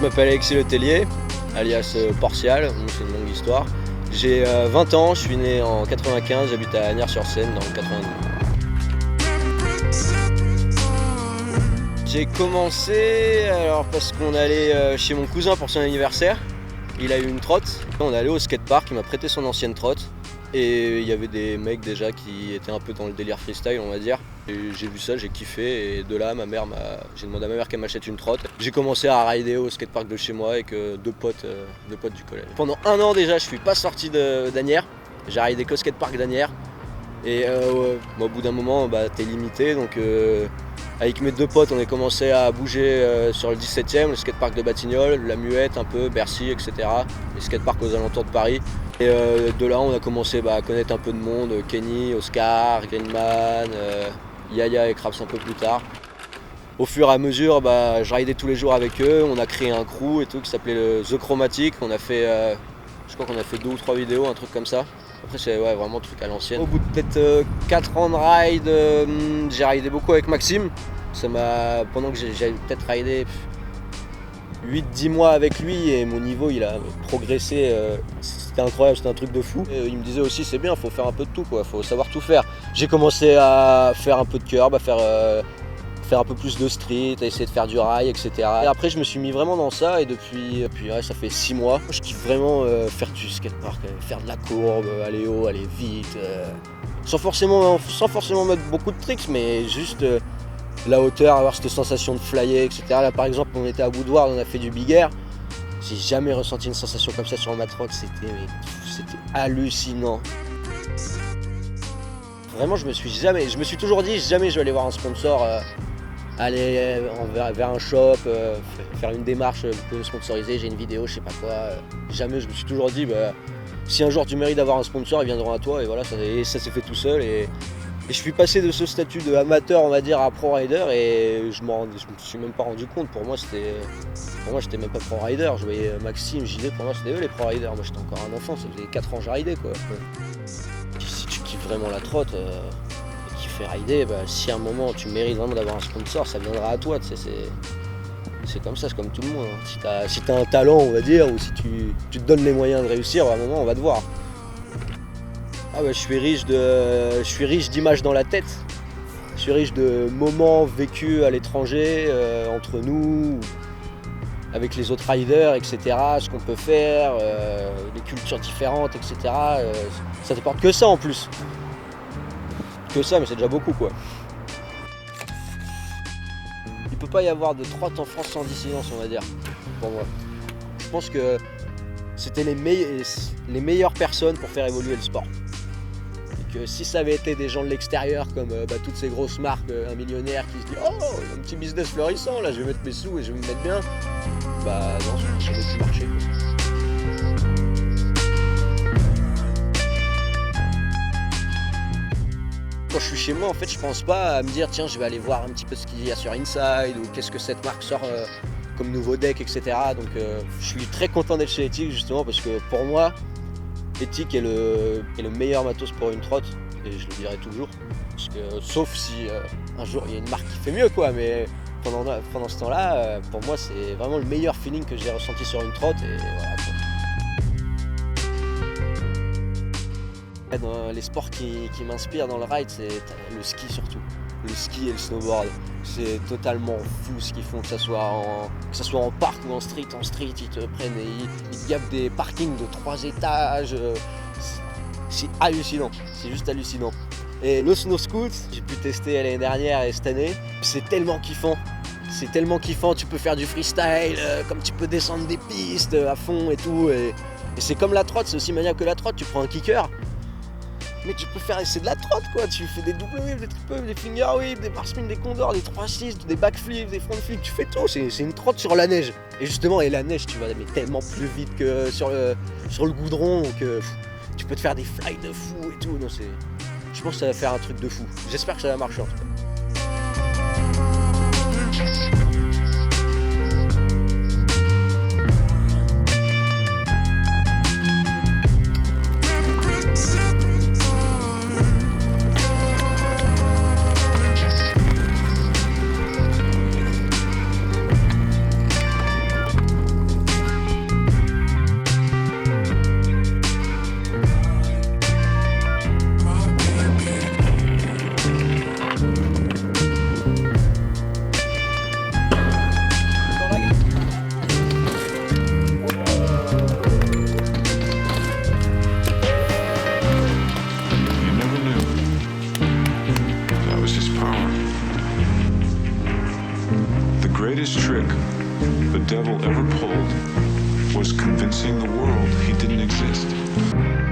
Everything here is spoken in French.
m'appelle Alexis Letellier, alias Portial, c'est une longue histoire. J'ai 20 ans, je suis né en 95, j'habite à Agnières-sur-Seine dans le 92. J'ai commencé parce qu'on allait chez mon cousin pour son anniversaire. Il a eu une trotte. On est allé au skatepark, il m'a prêté son ancienne trotte. Et il y avait des mecs déjà qui étaient un peu dans le délire freestyle, on va dire. Et j'ai vu ça, j'ai kiffé. Et de là, j'ai demandé à ma mère qu'elle m'achète une trotte. J'ai commencé à rider au skatepark de chez moi avec deux potes du collège. Pendant un an déjà, je suis pas sorti d'Asnières. J'ai ridé qu'au skatepark d'Asnières. Et au bout d'un moment, t'es limité. Donc avec mes deux potes, on a commencé à bouger sur le 17e, le skatepark de Batignolles, la Muette un peu, Bercy, etc. Les skateparks aux alentours de Paris. Et de là, on a commencé à connaître un peu de monde, Kenny, Oscar, Greenman, Yaya et Krabs un peu plus tard. Au fur et à mesure, je ridais tous les jours avec eux. On a créé un crew et tout qui s'appelait le The Chromatic. On a fait, je crois qu'on a fait 2 ou 3 vidéos, un truc comme ça. Après, c'est vraiment un truc à l'ancienne. Au bout de peut-être 4 ans de ride, j'ai ridé beaucoup avec Maxime. Pendant que j'ai peut-être ridé 8-10 mois avec lui et mon niveau il a progressé, c'était incroyable, c'était un truc de fou. Et il me disait aussi c'est bien, faut faire un peu de tout quoi, faut savoir tout faire. J'ai commencé à faire un peu de curb, à faire un peu plus de street, à essayer de faire du rail, etc. Et après je me suis mis vraiment dans ça et depuis ça fait 6 mois. Je kiffe vraiment faire du skatepark, faire de la courbe, aller haut, aller vite, sans forcément mettre beaucoup de tricks, mais juste la hauteur, avoir cette sensation de flyer, etc. Là par exemple on était à Woodward, on a fait du big air. J'ai jamais ressenti une sensation comme ça sur ma trotte, c'était hallucinant. Vraiment je me suis toujours dit jamais je vais aller voir un sponsor, aller vers un shop, faire une démarche, vous pouvez me sponsoriser, j'ai une vidéo, je sais pas quoi. Jamais, je me suis toujours dit si un jour tu mérites d'avoir un sponsor, ils viendront à toi et voilà, ça s'est fait tout seul. Et je suis passé de ce statut de amateur, on va dire, à pro rider et je me suis même pas rendu compte. Pour moi, j'étais même pas pro rider. Je voyais Maxime, JD, pour moi, c'était eux les pro riders. Moi, j'étais encore un enfant, ça faisait 4 ans que je ridais, quoi. Si tu kiffes vraiment la trotte et qui fait rider, si à un moment tu mérites vraiment d'avoir un sponsor, ça viendra à toi. C'est comme ça, c'est comme tout le monde. Hein. Si t'as un talent, on va dire, ou si tu te donnes les moyens de réussir, à un moment, on va te voir. Je suis riche d'images dans la tête, je suis riche de moments vécus à l'étranger, entre nous, avec les autres riders, etc., ce qu'on peut faire, les cultures différentes, etc. Ça t'apporte que ça en plus. Que ça, mais c'est déjà beaucoup quoi. Il peut pas y avoir de trotte en France sans dissidence, on va dire, pour moi. Je pense que c'était les meilleures personnes pour faire évoluer le sport. Si ça avait été des gens de l'extérieur comme toutes ces grosses marques, un millionnaire qui se dit « Oh, il y a un petit business florissant, là je vais mettre mes sous et je vais me mettre bien », non, ça n'aurait plus marché. Quand je suis chez moi, en fait, je pense pas à me dire « Tiens, je vais aller voir un petit peu ce qu'il y a sur Inside » ou « Qu'est-ce que cette marque sort comme nouveau deck, etc. » Donc je suis très content d'être chez Ethic justement parce que pour moi, Ethic est le meilleur matos pour une trotte et je le dirai toujours. Parce que, sauf si un jour il y a une marque qui fait mieux quoi, mais pendant ce temps-là, pour moi c'est vraiment le meilleur feeling que j'ai ressenti sur une trotte et voilà quoi. Dans les sports qui m'inspirent dans le ride, c'est le ski surtout. Le ski et le snowboard, c'est totalement fou ce qu'ils font, que ça soit en parc ou en street. En street, ils te prennent et ils te gaffent des parkings de 3 étages. C'est hallucinant, c'est juste hallucinant. Et le snow scoot, j'ai pu tester l'année dernière et cette année, c'est tellement kiffant. C'est tellement kiffant, tu peux faire du freestyle, comme tu peux descendre des pistes à fond et tout. Et c'est comme la trotte, c'est aussi maniable que la trotte, tu prends un kicker. Mais tu peux faire, c'est de la trotte quoi, tu fais des double whips, des triple whips, des finger whips, des bar spins, des condors, des 3-6, des backflips, des front flips, tu fais tout, c'est une trotte sur la neige. Et justement, la neige, tu vas mais tellement plus vite que sur le goudron, donc tu peux te faire des flights de fou et tout. Non, je pense que ça va faire un truc de fou. J'espère que ça va marcher en tout cas. the devil ever pulled was convincing the world he didn't exist.